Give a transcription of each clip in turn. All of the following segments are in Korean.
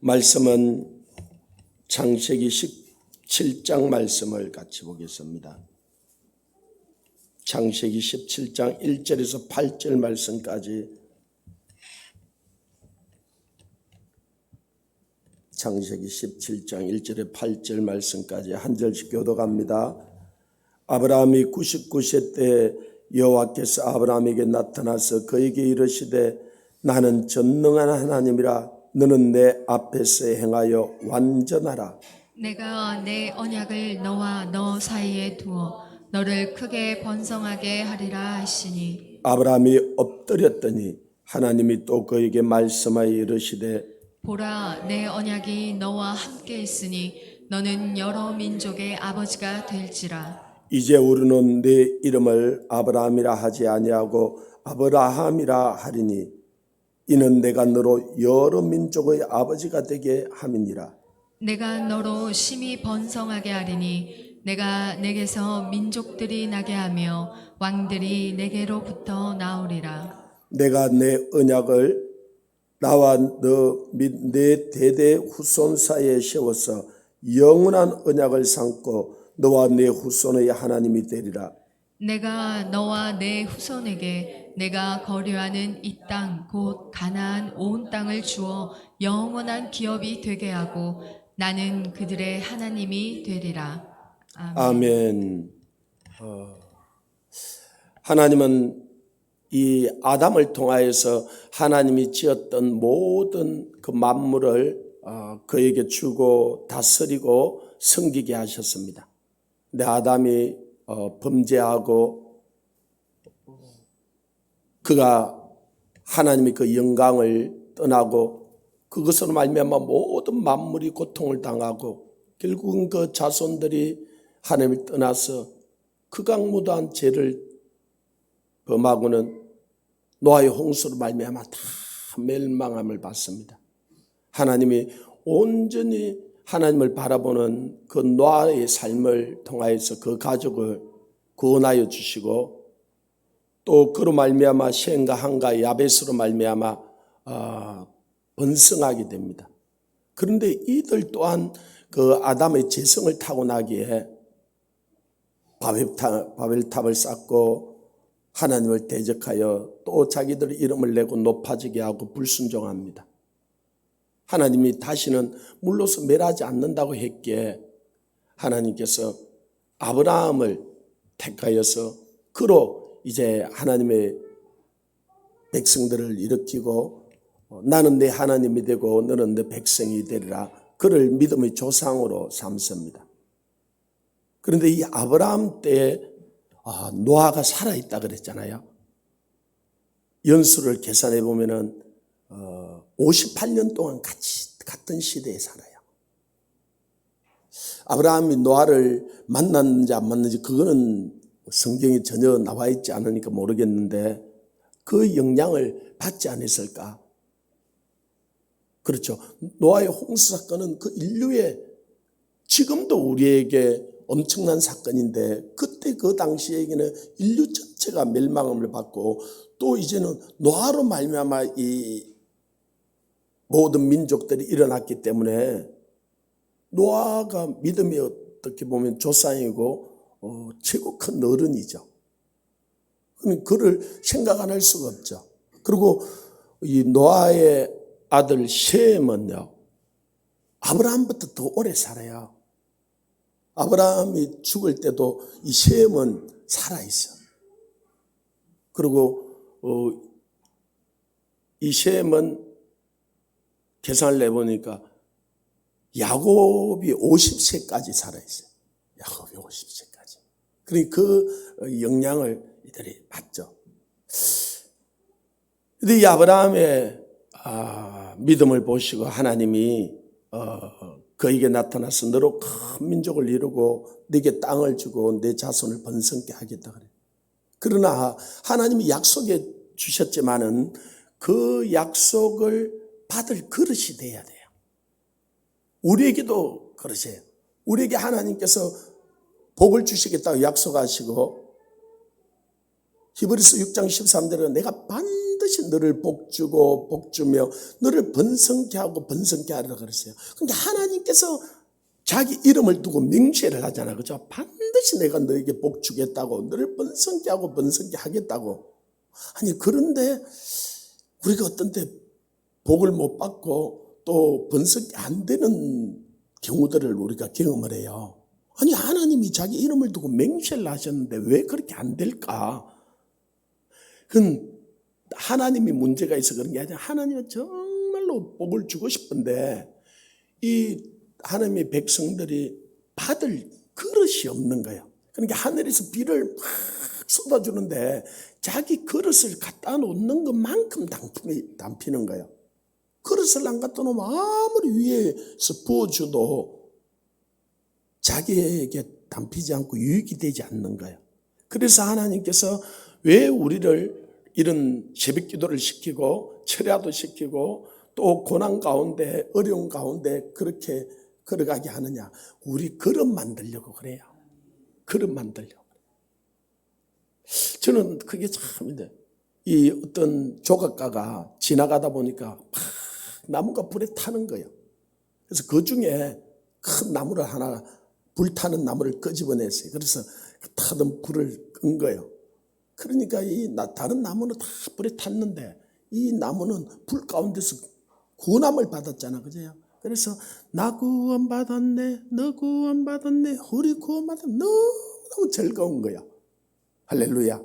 말씀은 창세기 17장 말씀을 같이 보겠습니다. 창세기 17장 1절에서 8절 말씀까지, 창세기 17장 1절에 8절 말씀까지 한 절씩 교독합니다. 아브라함이 99세 때 여호와께서 아브라함에게 나타나서 그에게 이르시되 나는 전능한 하나님이라 너는 내 앞에서 행하여 완전하라. 내가 내 언약을 너와 너 사이에 두어 너를 크게 번성하게 하리라 하시니 아브라함이 엎드렸더니 하나님이 또 그에게 말씀하여 이르시되 보라 내 언약이 너와 함께 있으니 너는 여러 민족의 아버지가 될지라. 이제 우리는 네 이름을 아브라함이라 하지 아니하고 아브라함이라 하리니 이는 내가 너로 여러 민족의 아버지가 되게 함이니라. 내가 너로 심히 번성하게 하리니 내가 내게서 민족들이 나게 하며 왕들이 내게로부터 나오리라. 내가 내 언약을 나와 너 및 내 대대 후손 사이에 세워서 영원한 언약을 삼고 너와 내 후손의 하나님이 되리라. 내가 너와 내 후손에게 내가 거류하는 이 땅 곧 가나안 온 땅을 주어 영원한 기업이 되게 하고 나는 그들의 하나님이 되리라. 아멘. 아멘. 하나님은 이 아담을 통하여서 하나님이 지었던 모든 그 만물을 그에게 주고 다스리고 섬기게 하셨습니다. 근데 아담이 범죄하고 그가 하나님의 그 영광을 떠나고 그것으로 말미암아 모든 만물이 고통을 당하고 결국은 그 자손들이 하나님을 떠나서 극악무도한 죄를 범하고는 노아의 홍수로 말미암아 다 멸망함을 받습니다. 하나님이 온전히 하나님을 바라보는 그 노아의 삶을 통하여서 그 가족을 구원하여 주시고 또 그로 말미암아 셈과 함과 야벳으로 말미암아 번성하게 됩니다. 그런데 이들 또한 그 아담의 재성을 타고나기에 바벨탑을 쌓고 하나님을 대적하여 또 자기들의 이름을 내고 높아지게 하고 불순종합니다. 하나님이 다시는 물로서 멸하지 않는다고 했기에 하나님께서 아브라함을 택하여서 그로 이제 하나님의 백성들을 일으키고 나는 내 하나님이 되고 너는 내 백성이 되리라. 그를 믿음의 조상으로 삼습니다. 그런데 이 아브라함 때에 노아가 살아있다 그랬잖아요. 연수를 계산해 보면은 58년 동안 같은 시대에 살아요. 아브라함이 노아를 만났는지 안 만났는지 그거는 성경에 전혀 나와 있지 않으니까 모르겠는데 그 영향을 받지 않았을까? 그렇죠. 노아의 홍수 사건은 그 인류의 지금도 우리에게 엄청난 사건인데 그때 그 당시에는 인류 전체가 멸망을 받고 또 이제는 노아로 말미암아 이 모든 민족들이 일어났기 때문에 노아가 믿음이 어떻게 보면 조상이고 최고 큰 어른이죠. 그를 생각 안 할 수가 없죠. 그리고 이 노아의 아들 셈은요 아브라함부터 더 오래 살아요. 아브라함이 죽을 때도 이 셈은 살아있어. 그리고 이 셈은 계산을 내보니까 야곱이 50세까지 살아있어요. 야곱이 50세까지. 그러니까 그 영향을 이들이 받죠. 근데 이 아브라함의 믿음을 보시고 하나님이 그에게 나타나서 너로 큰 민족을 이루고 네게 땅을 주고 내 자손을 번성케 하겠다 그래요. 그러나 하나님이 약속해 주셨지만은 그 약속을 받을 그릇이 돼야 돼요. 우리에게도 그러세요. 우리에게 하나님께서 복을 주시겠다고 약속하시고 히브리서 6장 13절에 내가 반드시 반드시 너를 복주고 복주며 너를 번성케 하고 번성케 하리라 그랬어요. 근데 하나님께서 자기 이름을 두고 맹세를 하잖아. 그죠? 반드시 내가 너에게 복주겠다고, 너를 번성케 하고 번성케 하겠다고. 아니, 그런데 우리가 어떤 때 복을 못 받고 또 번성케 안 되는 경우들을 우리가 경험을 해요. 아니, 하나님이 자기 이름을 두고 맹세를 하셨는데 왜 그렇게 안 될까? 그건 하나님이 문제가 있어 그런 게 아니라 하나님은 정말로 복을 주고 싶은데 이 하나님의 백성들이 받을 그릇이 없는 거예요. 그러니까 하늘에서 비를 막 쏟아주는데 자기 그릇을 갖다 놓는 것만큼 담피는 거예요. 그릇을 안 갖다 놓으면 아무리 위에서 부어줘도 자기에게 담피지 않고 유익이 되지 않는 거예요. 그래서 하나님께서 왜 우리를 이런 새벽 기도를 시키고 철야도 시키고 또 고난 가운데 어려운 가운데 그렇게 걸어가게 하느냐. 우리 그릇 만들려고 그래요. 그릇 만들려고. 저는 그게 참인데 이 어떤 조각가가 지나가다 보니까 막 나무가 불에 타는 거예요. 그래서 그 중에 큰 나무를 하나 불타는 나무를 끄집어냈어요. 그래서 타던 불을 끈 거예요. 그러니까 다른 나무는 다 불에 탔는데 이 나무는 불 가운데서 구원함을 받았잖아. 그죠? 그래서 나 구원받았네, 너 구원받았네, 우리 구원받았네. 너무너무 즐거운 거야. 할렐루야.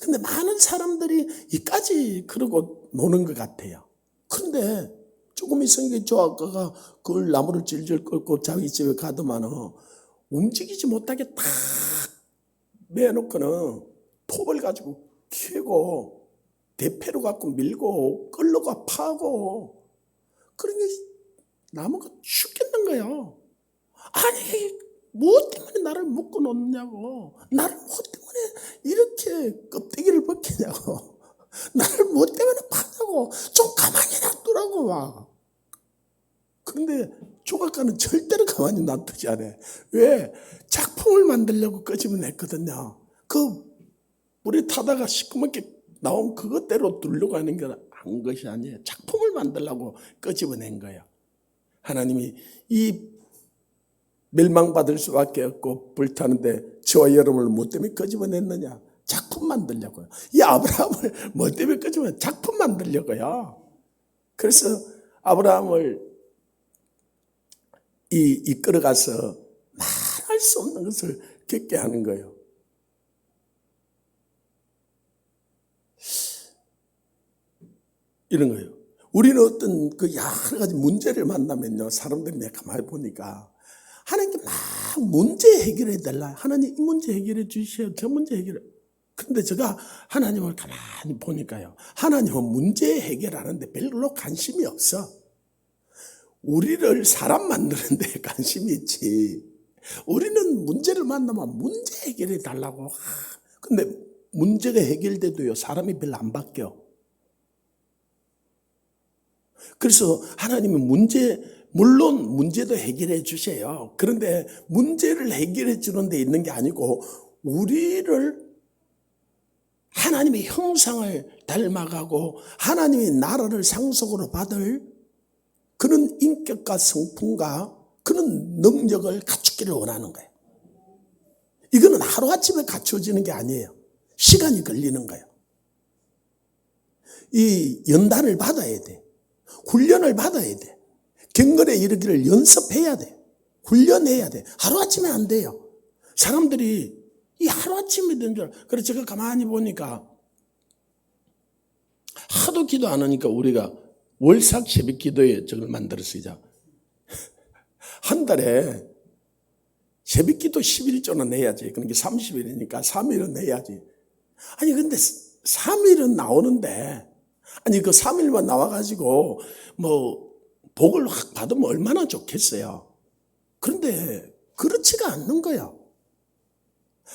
근데 많은 사람들이 이까지 그러고 노는 것 같아요. 그런데 조금 있으니까 저 아까가 그걸 나무를 질질 끌고 자기 집에 가더만은 움직이지 못하게 딱 매놓고는 톱을 가지고 캐고 대패로 갖고 밀고 끌러가 파고 그러니까 나무가 죽겠는 거예요. 아니 뭐 때문에 나를 묶어 놓느냐고, 나를 뭐 때문에 이렇게 껍데기를 벗기냐고, 나를 뭐 때문에 파냐고, 좀 가만히 놔두라고 막. 그런데 조각가는 절대로 가만히 놔두지 않아요. 왜? 작품을 만들려고 끄집어냈거든요. 그 물에 타다가 시커멓게 나온 그것대로 두려고 하는 게 한 것이 아니에요. 작품을 만들려고 끄집어낸 거예요. 하나님이 이 멸망받을 수밖에 없고 불타는데 저와 여러분을 뭐 때문에 끄집어냈느냐? 작품 만들려고요. 이 아브라함을 뭐 때문에 끄집어냈냐? 작품 만들려고요. 그래서 아브라함을 이끌어가서 말할 수 없는 것을 겪게 하는 거예요. 이런 거예요. 우리는 어떤 그 여러 가지 문제를 만나면요, 사람들이 내가 가만히 보니까 하나님께 막 문제 해결해 달라. 하나님 이 문제 해결해 주세요. 저 문제 해결해. 그런데 제가 하나님을 가만히 보니까요, 하나님은 문제 해결하는데 별로 관심이 없어. 우리를 사람 만드는 데 관심이 있지. 우리는 문제를 만나면 문제 해결해 달라고. 근데 문제가 해결돼도요, 사람이 별로 안 바뀌어. 그래서 하나님은 물론 문제도 해결해 주세요. 그런데 문제를 해결해 주는 데 있는 게 아니고 우리를 하나님의 형상을 닮아가고 하나님의 나라를 상속으로 받을 그런 인격과 성품과 그런 능력을 갖추기를 원하는 거예요. 이거는 하루아침에 갖춰지는 게 아니에요. 시간이 걸리는 거예요. 이 연단을 받아야 돼. 훈련을 받아야 돼. 경건에 이르기를 연습해야 돼. 훈련해야 돼. 하루아침에 안 돼요. 사람들이 이 하루아침에 된 줄 알아요. 그래서 제가 가만히 보니까 하도 기도 안 하니까 우리가 월삭 새벽 기도에 저걸 만들었어요. 한 달에 새벽 기도 11조는 내야지. 그러니까 30일이니까 3일은 내야지. 아니 근데 3일은 나오는데 아니 그 3일만 나와가지고 뭐 복을 확 받으면 얼마나 좋겠어요. 그런데 그렇지가 않는 거야.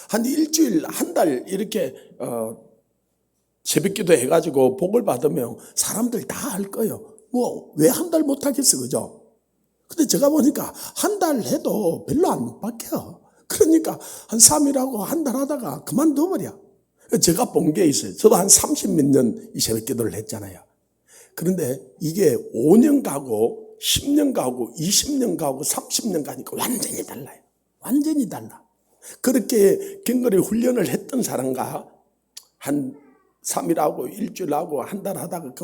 한 일주일, 한 달 이렇게 새벽기도 해가지고 복을 받으면 사람들 다 할 거예요. 뭐 왜 한 달 못 하겠어, 그죠? 근데 제가 보니까 한 달 해도 별로 안 바뀌어. 그러니까 한 3일 하고 한 달 하다가 그만둬버려. 제가 본 게 있어요. 저도 한 30몇 년 이 새벽 기도를 했잖아요. 그런데 이게 5년 가고 10년 가고 20년 가고 30년 가니까 완전히 달라요. 완전히 달라. 그렇게 경거리 훈련을 했던 사람과 한 3일 하고 일주일 하고 한 달 하다가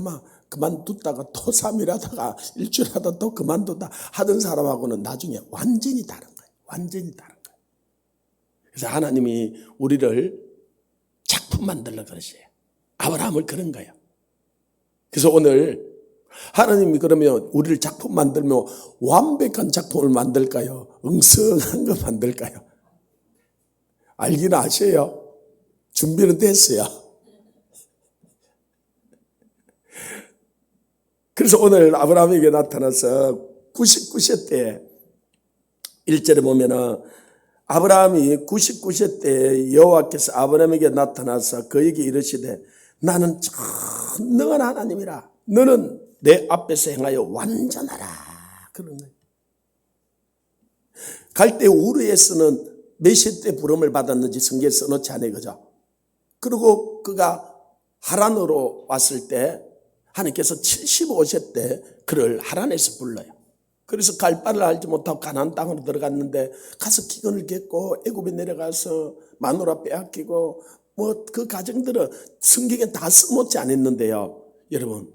그만뒀다가 또 3일 하다가 일주일 하다가 또 그만뒀다 하던 사람하고는 나중에 완전히 다른 거예요. 완전히 다른 거예요. 그래서 하나님이 우리를 작품 만들려 그러세요. 아브라함을 그런 거예요. 그래서 오늘 하나님이 그러면 우리를 작품 만들면 완벽한 작품을 만들까요? 엉성한 거 만들까요? 알기는 아셔요. 준비는 됐어요. 그래서 오늘 아브라함에게 나타나서 99세 때 1절에 보면은 아브라함이 99세 때 여호와께서 아브라함에게 나타나서 그에게 이르시되 나는 전능한 하나님이라 너는 내 앞에서 행하여 완전하라 그런 거예요. 갈대 우르에서는 몇세 때 부름을 받았는지 성경에 써놓지 않아요. 그죠? 그리고 그가 하란으로 왔을 때 하나님께서 75세 때 그를 하란에서 불러요. 그래서 갈 바를 알지 못하고 가나안 땅으로 들어갔는데 가서 기근을 겪고 애굽에 내려가서 마누라 빼앗기고 뭐 그 가정들은 성경에 다 써놓지 않았는데요. 여러분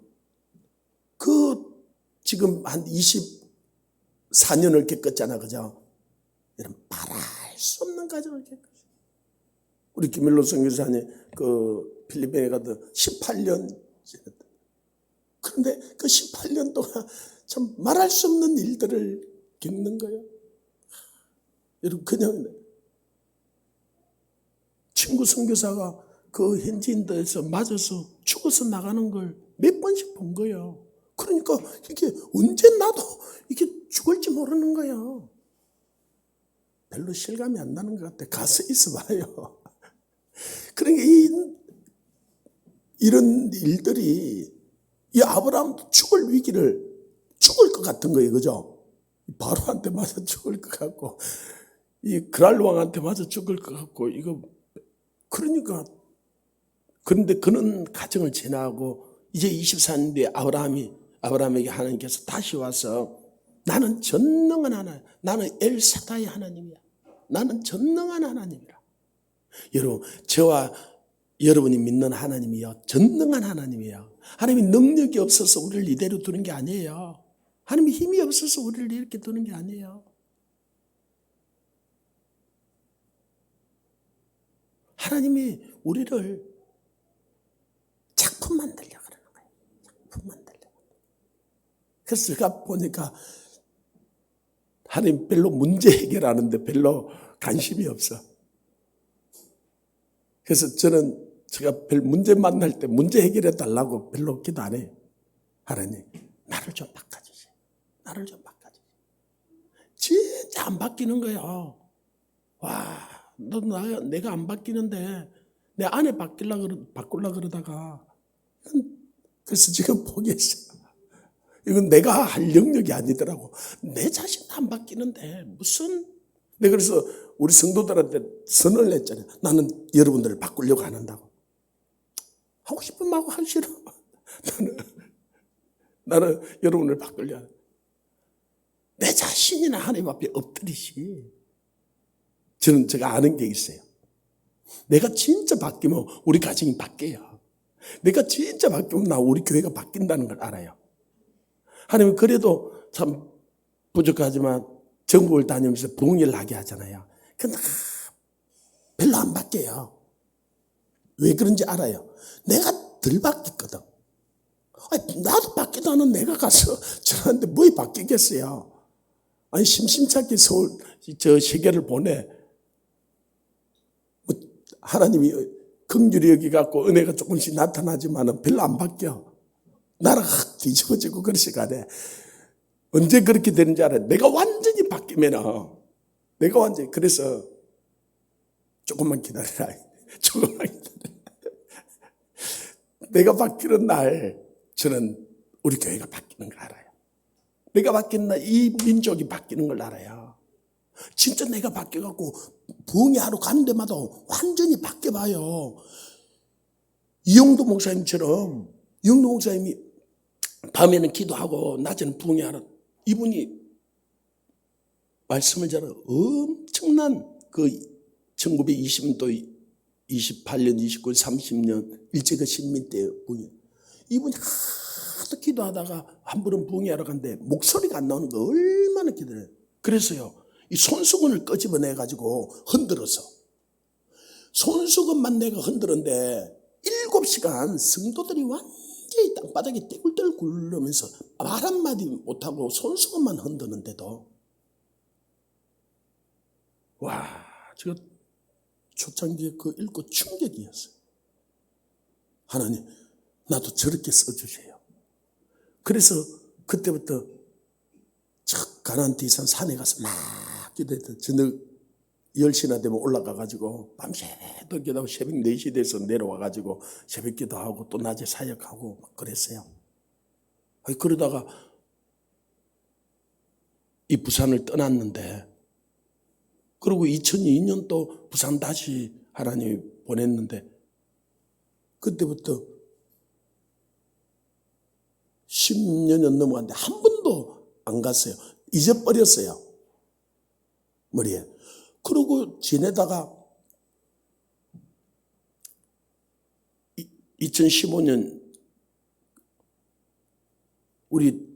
지금 한 24년을 겪었잖아. 그죠? 여러분 말할 수 없는 가정을 겪었어요. 우리 김일로 선교사님 그 필리핀에 가도 18년 지냈다. 그런데 그 18년 동안 참 말할 수 없는 일들을 겪는 거예요. 여러분 그냥 친구 선교사가 그 현지인들에서 맞아서 죽어서 나가는 걸 몇 번씩 본 거예요. 그러니까 이게 언제 나도 이게 죽을지 모르는 거예요. 별로 실감이 안 나는 것 같아. 가서 있어봐요. 그러니까 이런 일들이 이 아브라함도 죽을 것 같은 거예요. 그죠? 바로한테 맞아 죽을 것 같고 이 그랄 왕한테 맞아 죽을 것 같고 이거 그러니까 그런데 그는 가정을 지나고 이제 24년 뒤에 아브라함에게 하나님께서 다시 와서 나는 전능한 하나님, 나는 엘사다의 하나님이야. 나는 전능한 하나님이라. 여러분, 저와 여러분이 믿는 하나님이요, 전능한 하나님이에요. 하나님이 능력이 없어서 우리를 이대로 두는 게 아니에요. 하나님이 힘이 없어서 우리를 이렇게 두는 게 아니에요. 하나님이 우리를 작품 만들려고 그러는 거예요. 작품 만들려고. 그래서 제가 보니까 하나님 별로 문제 해결하는데 별로 관심이 없어. 그래서 제가 별 문제 만날 때 문제 해결해 달라고 별로 기도 안 해요. 하나님, 나를 좀 바꿔주세요. 나를 좀 바꿔주세요. 진짜 안 바뀌는 거예요. 와, 내가 안 바뀌는데 내 아내 바꾸려고 그러다가 그래서 지금 포기했어요. 이건 내가 할 영역이 아니더라고. 내 자신도 안 바뀌는데 무슨 내가 그래서 우리 성도들한테 선언을 했잖아요. 나는 여러분들을 바꾸려고 안 한다고. 하고 싶으면 하고 하기 싫어. 나는 여러분을 바꾸려고. 내 자신이나 하나님 앞에 엎드리시. 제가 아는 게 있어요. 내가 진짜 바뀌면 우리 가정이 바뀌어요. 내가 진짜 바뀌면 우리 교회가 바뀐다는 걸 알아요. 하나님은 그래도 참 부족하지만 전국을 다니면서 부흥회를 하게 하잖아요. 근데 별로 안 바뀌어요. 왜 그런지 알아요. 내가 덜 바뀌거든. 나도 바뀌도 않은 내가 가서 저한테 뭐에 바뀌겠어요. 아니 심심찮게 세계를 보내. 하나님이 긍휼히 여기갖고 은혜가 조금씩 나타나지만은 별로 안 바뀌어. 나라가 확 뒤집어지고 그러시 가네. 언제 그렇게 되는지 알아요. 내가 완전히 바뀌면은 그래서 조금만 기다려라. 조금만 기다려. 내가 바뀌는 날 저는 우리 교회가 바뀌는 걸 알아요. 내가 바뀌는 날 이 민족이 바뀌는 걸 알아요. 진짜 내가 바뀌어갖고 부흥회 하러 가는 데마다 완전히 바뀌어봐요. 이영도 목사님처럼, 이영도 목사님이 밤에는 기도하고 낮에는 부흥회하는 이분이 말씀을 잘하고 엄청난 그 1920년도 28년, 29년, 30년 일제 그 신민 때 부흥회. 이분이 하도 기도하다가 한 번은 부흥회하러 갔는데 목소리가 안 나오는 거 얼마나 기도해요. 그래서요, 이 손수건을 끄집어내가지고 흔들어서 손수건만 내가 흔들었는데 7시간 성도들이 완전히 땅바닥에 떼굴떼굴 굴르면서 말 한마디 못하고 손수건만 흔드는데도 와, 제가 초창기에 그 읽고 충격이었어요. 하나님, 나도 저렇게 써주세요. 그래서 그때부터 가나안 디산 산에 가서 막 기도했던 저녁 10시나 되면 올라가가지고 밤새도록 기도하고 새벽 4시 돼서 내려와가지고 새벽 기도하고 또 낮에 사역하고 막 그랬어요. 그러다가 이 부산을 떠났는데, 그리고 2002년 또 부산 다시 하나님이 보냈는데, 그때부터 10여 년 넘어갔는데 한 번도 안 갔어요. 잊어버렸어요, 머리에. 그러고 지내다가 2015년 우리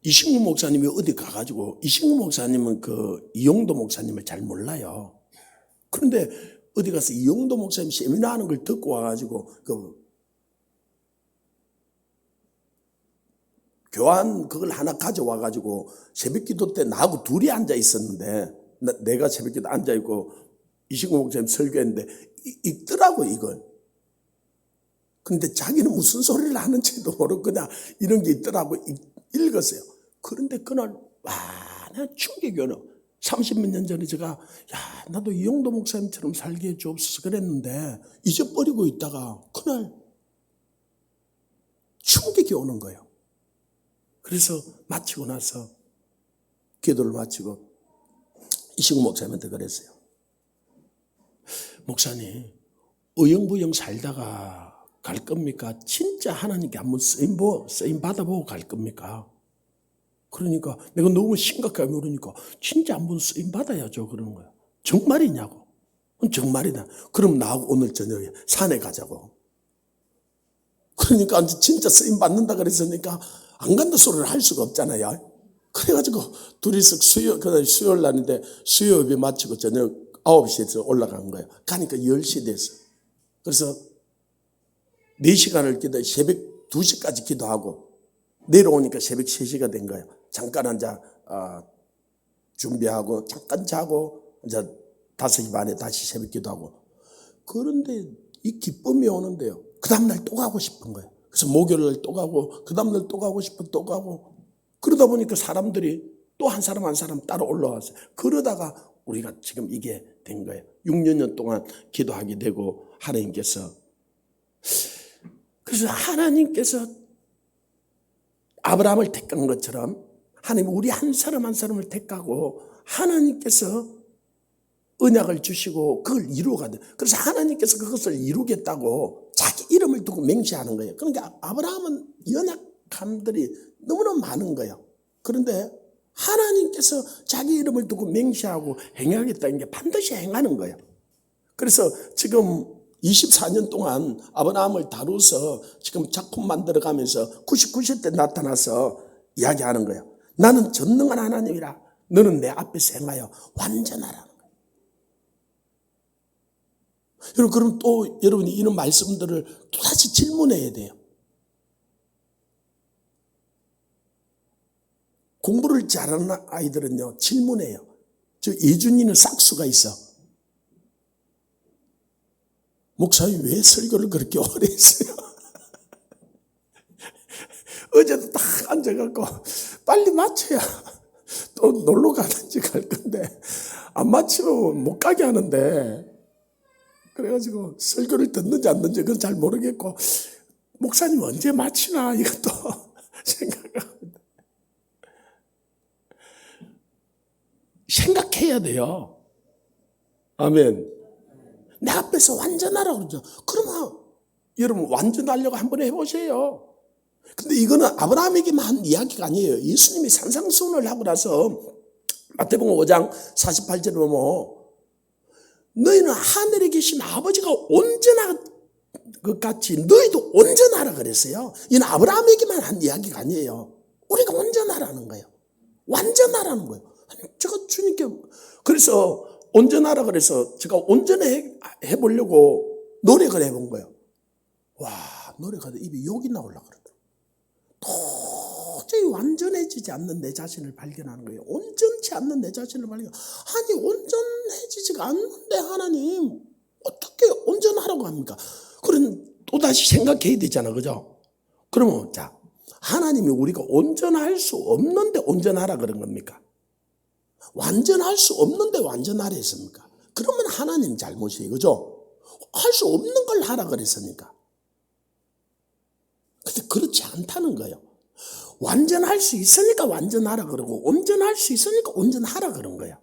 이신구 목사님이 어디 가가지고, 이신구 목사님은 그 이용도 목사님을 잘 몰라요. 그런데 어디 가서 이용도 목사님 세미나 하는 걸 듣고 와가지고 그 교환 그걸 하나 가져와가지고 새벽 기도 때 나하고 둘이 앉아 있었는데, 내가 새벽 기도 앉아 있고 이신구 목사님 설교했는데 읽더라고 이걸. 근데 자기는 무슨 소리를 하는지도 모르고 그냥 이런 게 있더라고 읽었어요. 그런데 그날 와, 나 충격이 오네. 30몇 년 전에 제가 야, 나도 이용도 목사님처럼 살게 해주옵소서 그랬는데 잊어버리고 있다가 그날 충격이 오는 거예요. 그래서 마치고 나서 기도를 마치고 이신구 목사님한테 그랬어요. 목사님, 어영부영 살다가 갈 겁니까? 진짜 하나님께 한번 쓰임 받아보고 갈 겁니까? 그러니까 내가 너무 심각하게 물으니까 진짜 한번 쓰임 받아야죠 그러는 거야. 정말이냐고. 정말이다. 그럼 나하고 오늘 저녁에 산에 가자고. 그러니까 진짜 쓰임 받는다 그랬으니까 안 간다 소리를 할 수가 없잖아요. 그래가지고 둘이서 수요일 날인데 수요일에 마치고 저녁 9시에서 올라간 거예요. 가니까 10시 됐어. 그래서 4시간을 기도해 새벽 2시까지 기도하고 내려오니까 새벽 3시가 된 거예요. 잠깐 앉아 준비하고 잠깐 자고 이제 5시 반에 다시 새벽 기도하고. 그런데 이 기쁨이 오는데요, 그 다음날 또 가고 싶은 거예요. 그래서 목요일날 또 가고 그 다음날 또 가고 싶어 또 가고. 그러다 보니까 사람들이 또 한 사람 한 사람 따로 올라왔어요. 그러다가 우리가 지금 이게 된 거예요. 6년 동안 기도하게 되고 하나님께서, 그래서 하나님께서 아브라함을 택한 것처럼 하나님 우리 한 사람 한 사람을 택하고 하나님께서 언약을 주시고 그걸 이루어가야 돼요. 그래서 하나님께서 그것을 이루겠다고 자기 이름을 두고 맹세하는 거예요. 그러니까 아브라함은 연약함들이 너무나 많은 거예요. 그런데 하나님께서 자기 이름을 두고 맹세하고 행하겠다는 게 반드시 행하는 거예요. 그래서 지금 24년 동안 아브라함을 다루어서 지금 작품 만들어가면서 99세 때 나타나서 이야기하는 거예요. 나는 전능한 하나님이라 너는 내 앞에서 행하여 완전하라는 거예요. 여러분, 그럼 또 여러분이 이런 말씀들을 또다시 질문해야 돼요. 공부를 잘하는 아이들은요, 질문해요. 저 예준이는 싹수가 있어. 목사님 왜 설교를 그렇게 오래 했어요? 어제도 딱 앉아갖고 빨리 마쳐야 또 놀러 가든지 갈 건데 안 마치면 못 가게 하는데, 그래가지고 설교를 듣는지 안 듣는지 그건 잘 모르겠고 목사님 언제 마치나 이것도 생각합니다. 생각해야 돼요. 아멘. 내 앞에서 완전하라고 그러죠. 그러면 여러분 완전하려고 한번 해보세요. 근데 이거는 아브라함에게만 한 이야기가 아니에요. 예수님이 산상수훈을 하고 나서 마태복음 5장 48절에 보면 너희는 하늘에 계신 아버지가 온전한 것 같이 너희도 온전하라 그랬어요. 이는 아브라함에게만 한 이야기가 아니에요. 우리가 온전하라는 거예요. 완전하라는 거예요. 제가 주님께 그래서 온전하라 그래서 제가 온전해 보려고 노력을 해본 거예요. 와, 노력하다 입에 욕이 나오려고 그러더라고요. 도저히 완전해지지 않는 내 자신을 발견하는 거예요. 온전치 않는 내 자신을 발견. 아니 온전해지지가 않는데 하나님 어떻게 온전하라고 합니까? 그럼 또다시 생각해야 되잖아, 그죠? 그러면 자, 하나님이 우리가 온전할 수 없는데 온전하라 그런 겁니까? 완전할 수 없는데 완전하라 했습니까? 그러면 하나님 잘못이에요, 그죠? 할 수 없는 걸 하라 그랬으니까. 근데 그렇지 않다는 거예요. 완전할 수 있으니까 완전하라 그러고 온전할 수 있으니까 온전하라 그런 거야.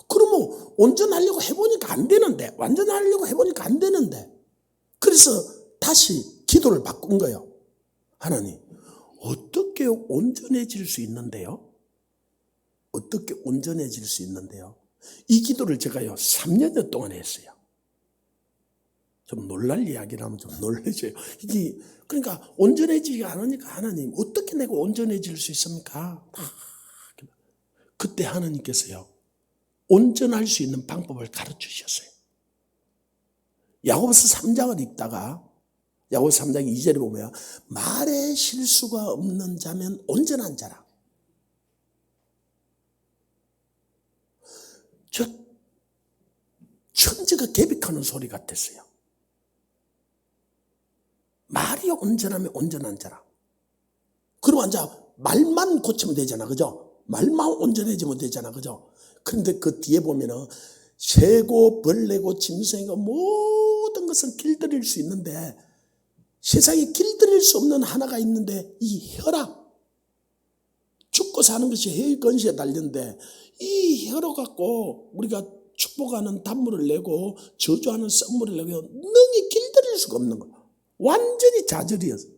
그러면 온전하려고 해보니까 안 되는데 완전하려고 해보니까 안 되는데 그래서 다시 기도를 바꾼 거예요. 하나님 어떻게 온전해질 수 있는데요? 어떻게 온전해질 수 있는데요? 이 기도를 제가요 3년 동안 했어요. 좀 놀랄 이야기를 하면 좀 놀라져요. 이게 그러니까 온전해지지 않으니까 하나님 어떻게 내가 온전해질 수 있습니까? 그때 하나님께서요 온전할 수 있는 방법을 가르쳐 주셨어요. 야고보서 3장을 읽다가 야고보서 3장 2절에 보면 말에 실수가 없는 자면 온전한 자라. 저 천지가 개빅하는 소리 같았어요. 말이 온전하면 온전한 자라. 그러면 이제 말만 고치면 되잖아, 그죠? 말만 온전해지면 되잖아, 그죠? 그런데 그 뒤에 보면은 새고 벌레고 짐승이고 모든 것은 길들일 수 있는데 세상에 길들일 수 없는 하나가 있는데 이 혀라. 죽고 사는 것이 혀의 건시에 달렸는데 이 혀로 갖고 우리가 축복하는 단물을 내고 저주하는 썩물을 내고 능히 길들일 수가 없는 거야. 완전히 좌절이었어.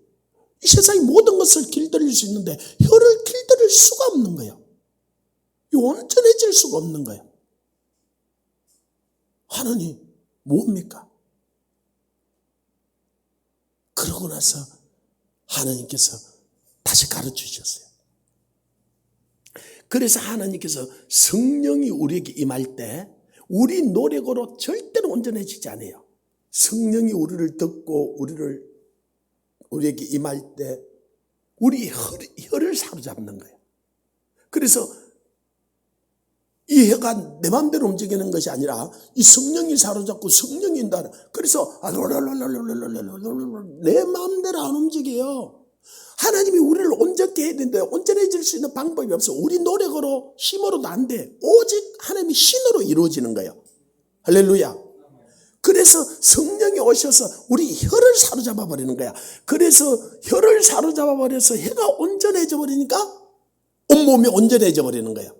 이 세상의 모든 것을 길들일 수 있는데 혀를 길들일 수가 없는 거예요. 온전해질 수가 없는 거예요. 하나님 뭡니까? 그러고 나서 하나님께서 다시 가르쳐 주셨어요. 그래서 하나님께서 성령이 우리에게 임할 때 우리 노력으로 절대로 온전해지지 않아요. 성령이 우리를 듣고 우리에게 임할 때 우리 혀를 사로잡는 거예요. 그래서 이 혀가 내 마음대로 움직이는 것이 아니라 이 성령이 사로잡고 성령이 인도하는. 그래서 내 마음대로 안 움직여요. 하나님이 우리를 온전케 해야 되는데 온전해질 수 있는 방법이 없어. 우리 노력으로 힘으로도 안 돼. 오직 하나님이 신으로 이루어지는 거예요. 할렐루야. 그래서 성령이 오셔서 우리 혀를 사로잡아 버리는 거야. 그래서 혀를 사로잡아 버려서 혀가 온전해져 버리니까 온몸이 온전해져 버리는 거야.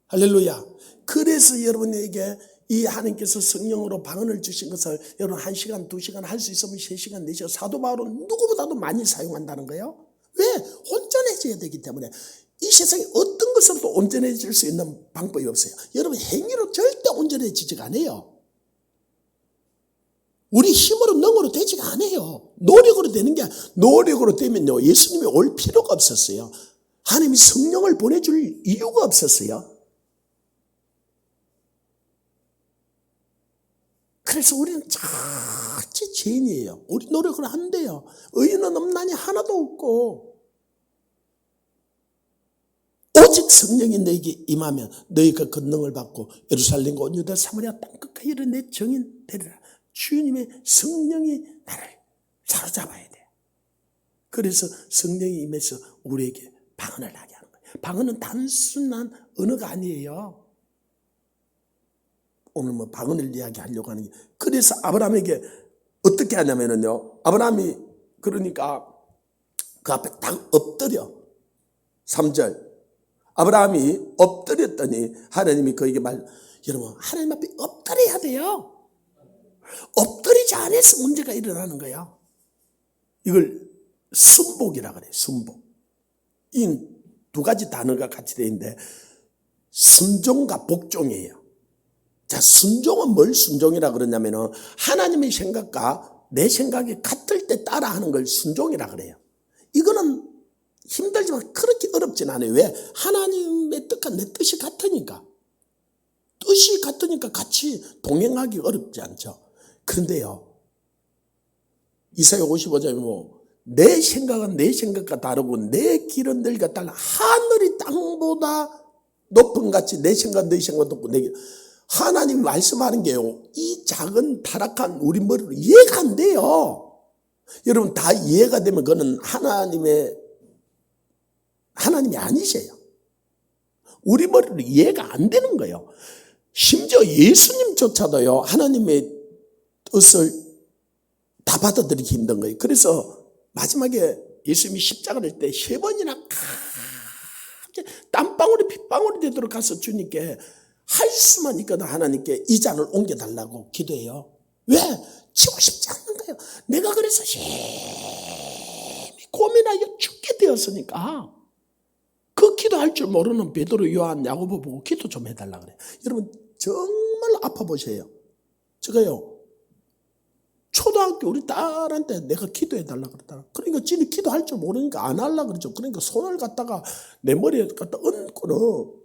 할렐루야. 그래서 여러분에게 이 하나님께서 성령으로 방언을 주신 것을 여러분 1시간, 2시간 할 수 있으면 3시간, 4시간 사도 바울은 누구보다도 많이 사용한다는 거예요. 왜? 온전해져야 되기 때문에. 이 세상에 어떤 것으로도 온전해질 수 있는 방법이 없어요. 여러분 행위로 절대 온전해지지가 않아요. 우리 힘으로 능으로 되지가 않아요. 노력으로 되는 게 노력으로 되면요 예수님이 올 필요가 없었어요. 하나님이 성령을 보내줄 이유가 없었어요. 그래서 우리는 자칫 죄인이에요. 우리 노력을 안 돼요. 의인은 없나니 하나도 없고 오직 성령이 너에게 임하면 너희가 권능을 받고 예루살렘과 온 유다 사마리아 땅 끝까지 이르러 내 증인 되리라. 주님의 성령이 나를 사로잡아야 돼. 그래서 성령이 임해서 우리에게 방언을 하게 하는 거예요. 방언은 단순한 언어가 아니에요. 오늘 뭐 방언을 이야기하려고 하는 게. 그래서 아브라함에게 어떻게 하냐면요. 아브라함이 그러니까 그 앞에 딱 엎드려. 3절. 아브라함이 엎드렸더니 하나님이 그에게 여러분 하나님 앞에 엎드려야 돼요. 엎드리지 않아서 문제가 일어나는 거야. 이걸 순복이라 그래. 순복. 이 두 가지 단어가 같이 되어 있는데 순종과 복종이에요. 자, 순종은 뭘 순종이라 그러냐면은 하나님의 생각과 내 생각이 같을 때 따라하는 걸 순종이라 그래요. 이거는 힘들지만 그렇게 어렵진 않아요. 왜? 하나님의 뜻과 내 뜻이 같으니까. 뜻이 같으니까 같이 동행하기 어렵지 않죠. 그런데요, 이사야 55장에 뭐 내 생각은 내 생각과 다르고 내 길은 너희가 달라. 하늘이 땅보다 높은 같이 내 생각은 너희 생각과 높고 내 길. 하나님이 말씀하는 게요, 이 작은 타락한 우리 머리로 이해가 안 돼요. 여러분, 다 이해가 되면 그거는 하나님이 아니세요. 우리 머리로 이해가 안 되는 거예요. 심지어 예수님조차도요, 하나님의 뜻을 다 받아들이기 힘든 거예요. 그래서 마지막에 예수님이 십자가를 할 때 3번이나 땀방울이 핏방울이 되도록 가서 주님께 할 수만 있거든 하나님께 이 잔을 옮겨달라고 기도해요. 왜? 치고 싶지 않는 거예요. 내가 그래서 고민하여 죽게 되었으니까. 그 기도할 줄 모르는 베드로, 요한, 야고보 보고 기도 좀 해달라 그래요. 여러분 정말 아파 보세요. 제가요, 초등학교 우리 딸한테 내가 기도해달라 그랬다. 그러니까 지는 기도할 줄 모르니까 안 하려고 그러죠. 그러니까 손을 갖다가 내 머리에 갖다 얹고는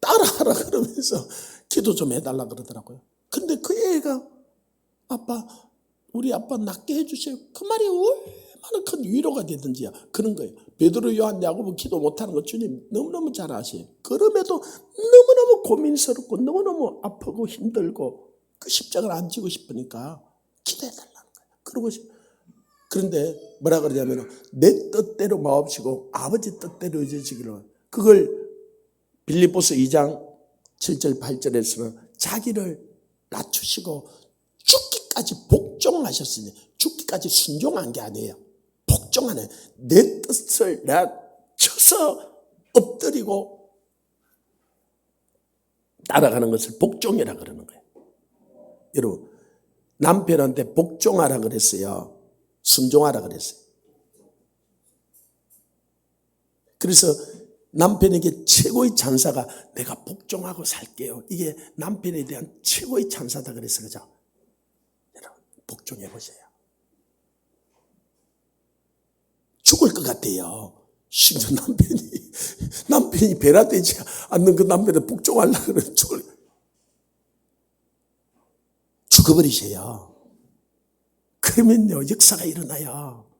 따라하라 그러면서 기도 좀 해달라 그러더라고요. 근데 그 애가 아빠, 우리 아빠 낫게 해주세요. 그 말이 얼마나 큰 위로가 되든지요. 그런 거예요. 베드로, 요한, 야고보 기도 못하는 거 주님 너무너무 잘 아세요. 그럼에도 너무너무 고민스럽고 너무너무 아프고 힘들고 그 십자가를 안 지고 싶으니까 기도해달라는 거예요. 그런데 뭐라 그러냐면 내 뜻대로 마옵시고 아버지 뜻대로 이루어지기를. 그걸 빌립보서 2장 7절 8절에서는 자기를 낮추시고 죽기까지 복종하셨으니, 죽기까지 순종한 게 아니에요. 복종하는, 내 뜻을 낮춰서 엎드리고 따라가는 것을 복종이라 그러는 거예요. 여러분, 남편한테 복종하라 그랬어요? 순종하라 그랬어요? 그래서 남편에게 최고의 찬사가 내가 복종하고 살게요. 이게 남편에 대한 최고의 찬사다 그래서 그죠? 여러분, 복종해 보세요. 죽을 것 같아요. 심지어 남편이 배라되지 않는 그 남편에 복종하려고 그러면 죽어버리세요. 그러면요, 역사가 일어나요.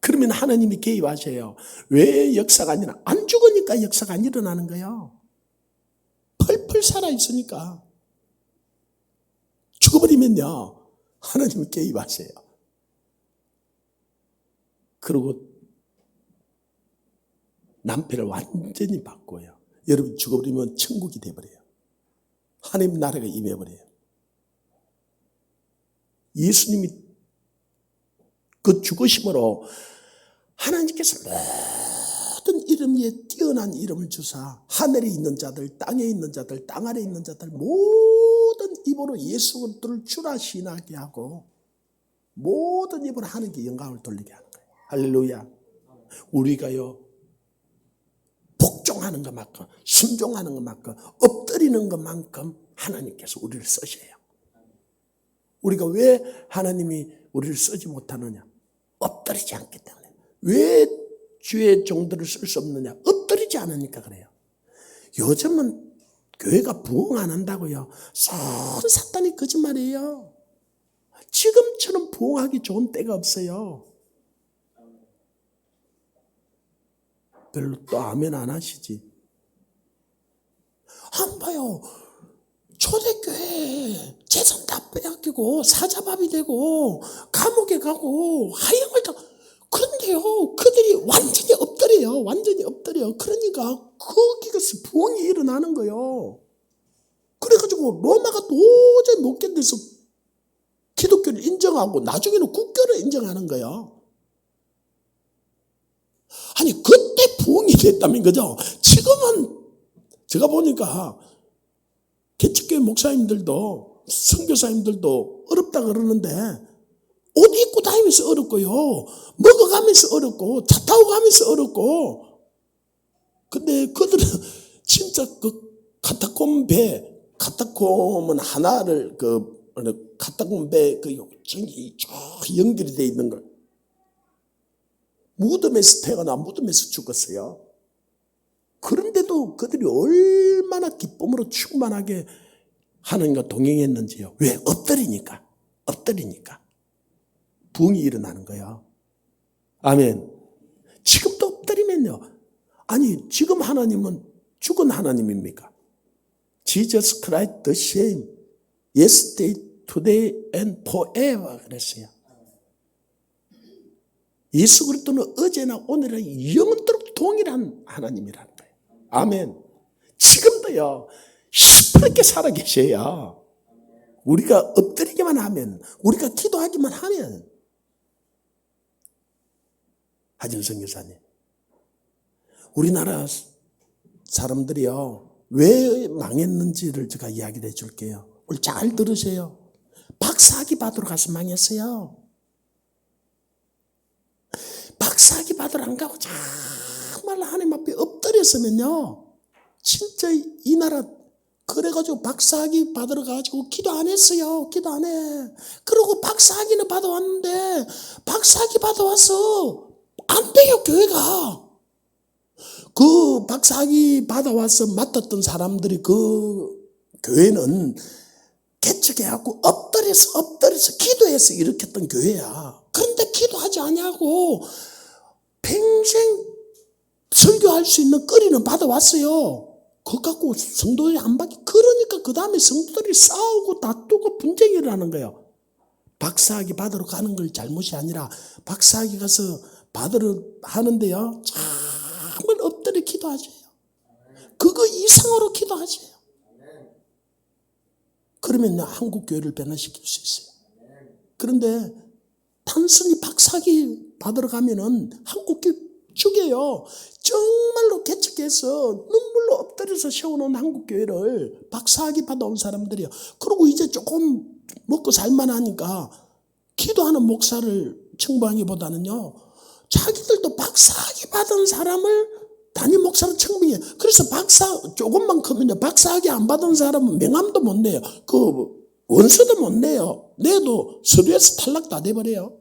그러면 하나님이 개입하셔요. 왜 역사가 아니라 안 죽으니까 역사가 안 일어나는 거예요. 펄펄 살아있으니까. 죽어버리면요, 하나님이 개입하셔요. 그리고 남편을 완전히 바꿔요. 여러분, 죽어버리면 천국이 돼버려요. 하나님 나라가 임해버려요. 예수님이 그 죽으심으로 하나님께서 모든 이름 위에 뛰어난 이름을 주사 하늘에 있는 자들, 땅에 있는 자들, 땅 아래에 있는 자들 모든 입으로 예수 그리스도를 주라 신하게 하고 모든 입으로 하나님께 영광을 돌리게 하는 거예요. 할렐루야. 우리가요, 복종하는 것만큼, 순종하는 것만큼, 엎드리는 것만큼 하나님께서 우리를 쓰셔요. 우리가 왜 하나님이 우리를 쓰지 못하느냐? 엎드리지 않기 때문에. 왜 주의 종들을 쓸 수 없느냐? 엎드리지 않으니까 그래요. 요즘은 교회가 부흥 안 한다고요. 사탄이 거짓말이에요. 지금처럼 부흥하기 좋은 때가 없어요. 별로 또 아멘 안 하시지. 안 봐요. 초대교회 재산 다 빼앗기고 사자밥이 되고 감옥에 가고 하형을 다. 그런데요, 그들이 완전히 엎드려요. 완전히 엎드려. 그러니까 거기서 부흥이 일어나는 거예요. 그래가지고 로마가 도저히 못 견뎌서 기독교를 인정하고 나중에는 국교를 인정하는 거예요. 아니, 그때 부흥이 됐다면 그죠? 지금은 제가 보니까 개척교회 목사님들도 선교사님들도 어렵다 그러는데 옷 입고 다니면서 어렵고요. 먹어가면서 어렵고 차 타고 가면서 어렵고. 근데 그들은 진짜 그 카타콤은 하나를 카타콤 배 그 요청이 쭉 연결이 돼 있는 걸. 무덤에서 태어나 무덤에서 죽었어요. 그런데도 그들이 얼마나 기쁨으로 충만하게 하나님과 동행했는지요. 왜? 엎드리니까. 부흥이 일어나는 거예요. 아멘. 지금도 엎드리면요. 아니, 지금 하나님은 죽은 하나님입니까? Jesus Christ the same, yesterday, today and forever 그랬어요. 예수 그리스도는 어제나 오늘이나 영원토록 동일한 하나님이라는 거예요. 아멘. 지금도요, 시퍼렇게 살아계셔야 우리가 엎드리기만 하면, 우리가 기도하기만 하면. 하진성 교사님, 우리나라 사람들이요, 왜 망했는지를 제가 이야기를 해줄게요. 오늘 잘 들으세요. 박사학위 받으러 가서 망했어요. 박사학위 받으러 안 가고 정말 하나님 앞에 엎드렸으면요, 진짜 이 나라, 그래가지고 박사학위 받으러 가지고 기도 안 했어요. 기도 안 해. 그러고 박사학위는 받아왔는데, 박사학위 받아와서 안 돼요, 교회가. 그 박사학위 받아와서 맡았던 사람들이 그 교회는 개척해갖고 엎드려서 기도해서 일으켰던 교회야. 그런데 기도하지 않냐고 평생 설교할 수 있는 거리는 받아왔어요. 그거 갖고 성도들이 안 받기. 그러니까 그 다음에 성도들이 싸우고 다투고 분쟁이 일어나는 거예요. 박사학위 받으러 가는 걸 잘못이 아니라 박사학위 가서 받으러 하는데요, 정말 엎드려 기도하세요. 그거 이상으로 기도하세요. 그러면 한국 교회를 변화시킬 수 있어요. 그런데 단순히 박사학위 받으러 가면은 한국 교회 죽여요. 정말로 개척해서 눈물로 엎드려서 세워놓은 한국 교회를 박사학위 받아온 사람들이요. 그리고 이제 조금 먹고 살만하니까 기도하는 목사를 청구하기보다는요, 자기들도 박사학위 받은 사람을 담임 목사로 청빙해. 그래서 조금만 크면요, 박사학위 안 받은 사람은 명함도 못 내요. 그 원서도 못 내요. 내도 서류에서 탈락 다 돼버려요.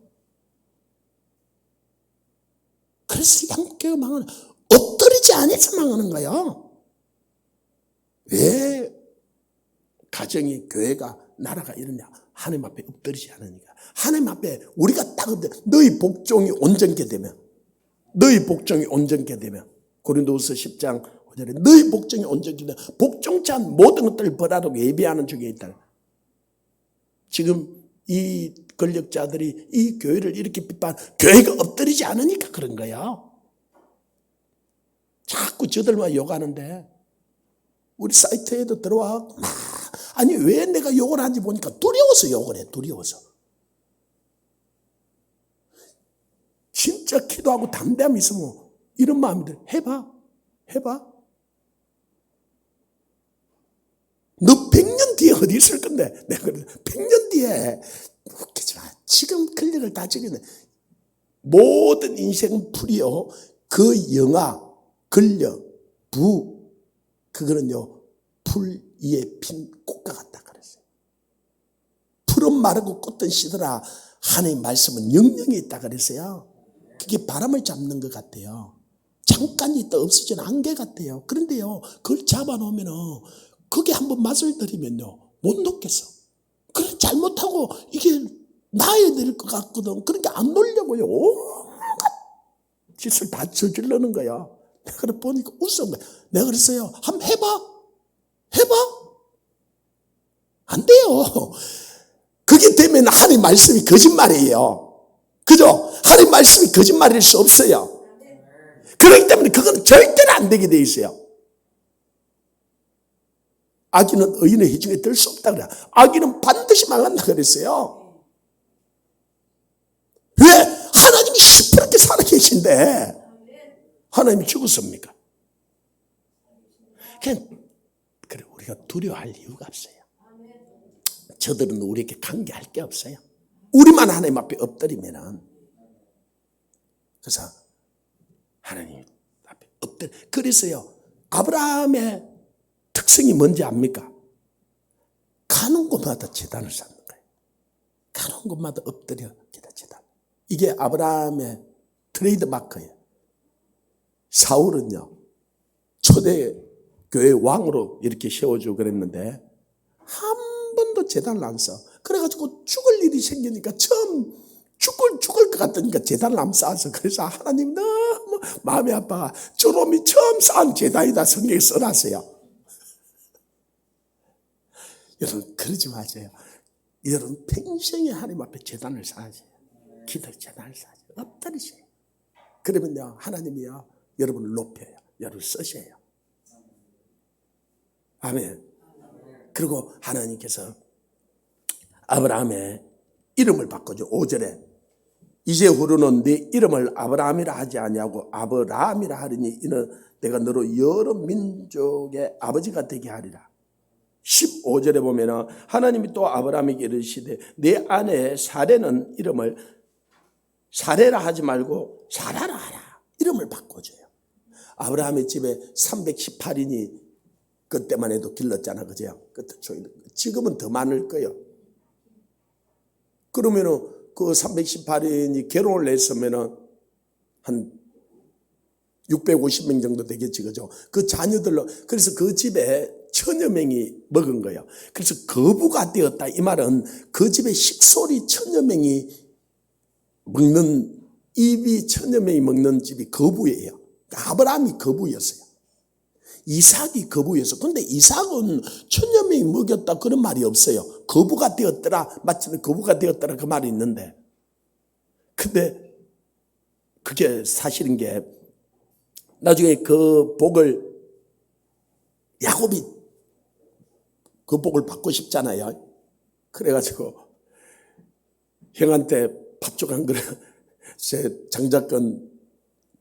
그래서 한국교회가 망하는, 엎드리지 않아서 망하는 거예요. 왜 가정이, 교회가, 나라가 이러냐? 하나님 앞에 엎드리지 않으니까. 하나님 앞에 우리가 딱 너희 복종이 온전케 되면, 고린도후서 10장 5절에 너희 복종이 온전케 되면 복종치 않은 모든 것들을 벌하라고 예비하는 중에 있다. 지금 이 권력자들이 이 교회를 이렇게 비판, 교회가 엎드리지 않으니까 그런 거야. 자꾸 저들만 욕하는데, 우리 사이트에도 들어와. 아니, 왜 내가 욕을 하는지 보니까 두려워서 욕을 해, 두려워서. 진짜 기도하고 담대함이 있으면 이런 마음들 해봐. 너 100년 뒤에 어디 있을 건데? 내가 그래, 100년 뒤에, 웃기지 마. 지금 권력을 다 죽이네. 모든 인생은 풀이요. 그 영화, 권력, 그거는요, 풀 위에 핀 꽃과 같다 그랬어요. 풀은 마르고 꽃은 시들아 하나님의 말씀은 영영이 있다 그랬어요. 그게 바람을 잡는 것 같아요. 잠깐 있다 없어지는 안개 같아요. 그런데요, 그걸 잡아놓으면은, 그게 한번 맛을 들이면요, 못 놓겠어. 그래, 잘못하고 이게 놔야 될 것 같거든. 그러니까 안 놓으려고요. 온갖 짓을 다 저질러는 거야. 내가 보니까 웃은 거야. 내가 그랬어요. 한번 해봐. 안 돼요. 그게 되면 하나님 말씀이 거짓말이에요. 그죠? 하나님 말씀이 거짓말일 수 없어요. 그렇기 때문에 그건 절대로 안 되게 돼 있어요. 악인은 의인의 회중에 들 수 없다 그래. 악인은 반드시 망한다 그랬어요. 왜? 하나님이 시퍼렇게 살아계신데 하나님이 죽었습니까? 그래, 우리가 두려워할 이유가 없어요. 저들은 우리에게 관계할 게 없어요. 우리만 하나님 앞에 엎드리면은. 그래서 하나님 앞에 엎드려. 그래서요, 아브라함의 특성이 뭔지 압니까? 가는 곳마다 제단을 쌓는 거예요. 가는 곳마다 엎드려 기다 제단. 이게 아브라함의 트레이드 마크예요. 사울은요, 초대 교회 왕으로 이렇게 세워주고 그랬는데 한 번도 제단을 안 써. 그래가지고 죽을 일이 생기니까 처음 죽을 것 같으니까 제단을 안 쌓아서, 그래서 하나님 너무 마음이 아파가 조롬이 처음 쌓은 제단이다 성경에 써놨어요. 여러분 그러지 마세요. 여러분 평생에 하나님 앞에 제단을 쌓으세요. 기도 제단을 쌓으세요. 엎드리세요. 그러면요 하나님이요 여러분을 높여요. 여러분을 쓰셔요. 아멘. 그리고 하나님께서 아브라함의 이름을 바꿔줘. 5절에 이제후로는 네 이름을 아브라함이라 하지 아니하고 아브라함이라 하리니 이는 내가 너로 여러 민족의 아버지가 되게 하리라. 15절에 보면은 하나님이 또 아브라함에게 이르시되 내 아내 사레는 이름을 사레라 하지 말고 사라라 하라. 이름을 바꿔줘요. 아브라함의 집에 318인이 그때만 해도 길렀잖아, 그죠? 지금은 더 많을 거예요. 그러면은 그 318인이 결혼을 했으면은 한 650명 정도 되겠지, 그죠? 그 자녀들로, 그래서 그 집에 천여 명이 먹은 거예요. 그래서 거부가 되었다. 이 말은 그 집에 식솔이 천여 명이 먹는, 입이 천여 명이 먹는 집이 거부예요. 아브라함이 거부였어요. 이삭이 거부였어. 근데 이삭은 천여 명이 먹였다 그런 말이 없어요. 거부가 되었더라. 마치 거부가 되었더라 그 말이 있는데. 근데 그게 사실인 게 나중에 그 복을 야곱이 그 복을 받고 싶잖아요. 그래가지고 형한테 밥 한 그릇 장자권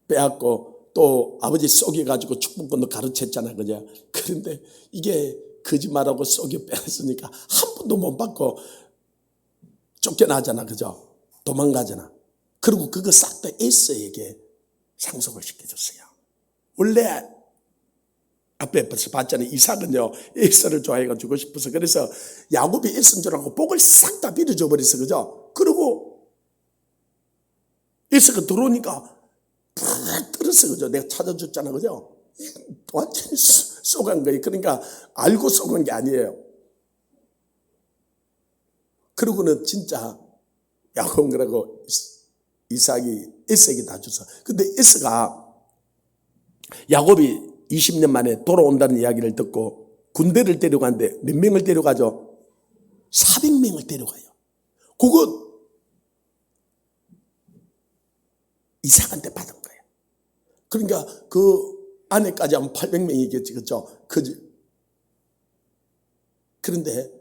빼앗고 또 아버지 속여가지고 축복권도 가르쳤잖아, 그죠? 그런데 이게 거짓말하고 속여 빼앗으니까 한 번도 못 받고 쫓겨나잖아, 그죠? 도망가잖아. 그리고 그거 싹 다 에서에게 상속을 시켜줬어요. 원래 앞에 벌써 봤잖아요. 이삭은요 에서를 좋아해가지고 싶어서, 그래서 야곱이 에서인 줄 알고 복을 싹 다 빌어줘 버렸어, 그죠? 그리고 에서가 들어오니까 푹 들었어, 그죠? 내가 찾아줬잖아, 그죠? 완전히 쏘간 거예요. 그러니까 알고 쏘간 게 아니에요. 그러고는 진짜 야곱이라고 이삭이 에서에게 다 줬어. 근데 에서가 야곱이 20년 만에 돌아온다는 이야기를 듣고 군대를 데려가는데 몇 명을 데려가죠? 400명을 데려가요. 그거 이삭한테 받은 거예요. 그러니까 그 안에까지 하면 800명이겠지, 그렇죠? 그런데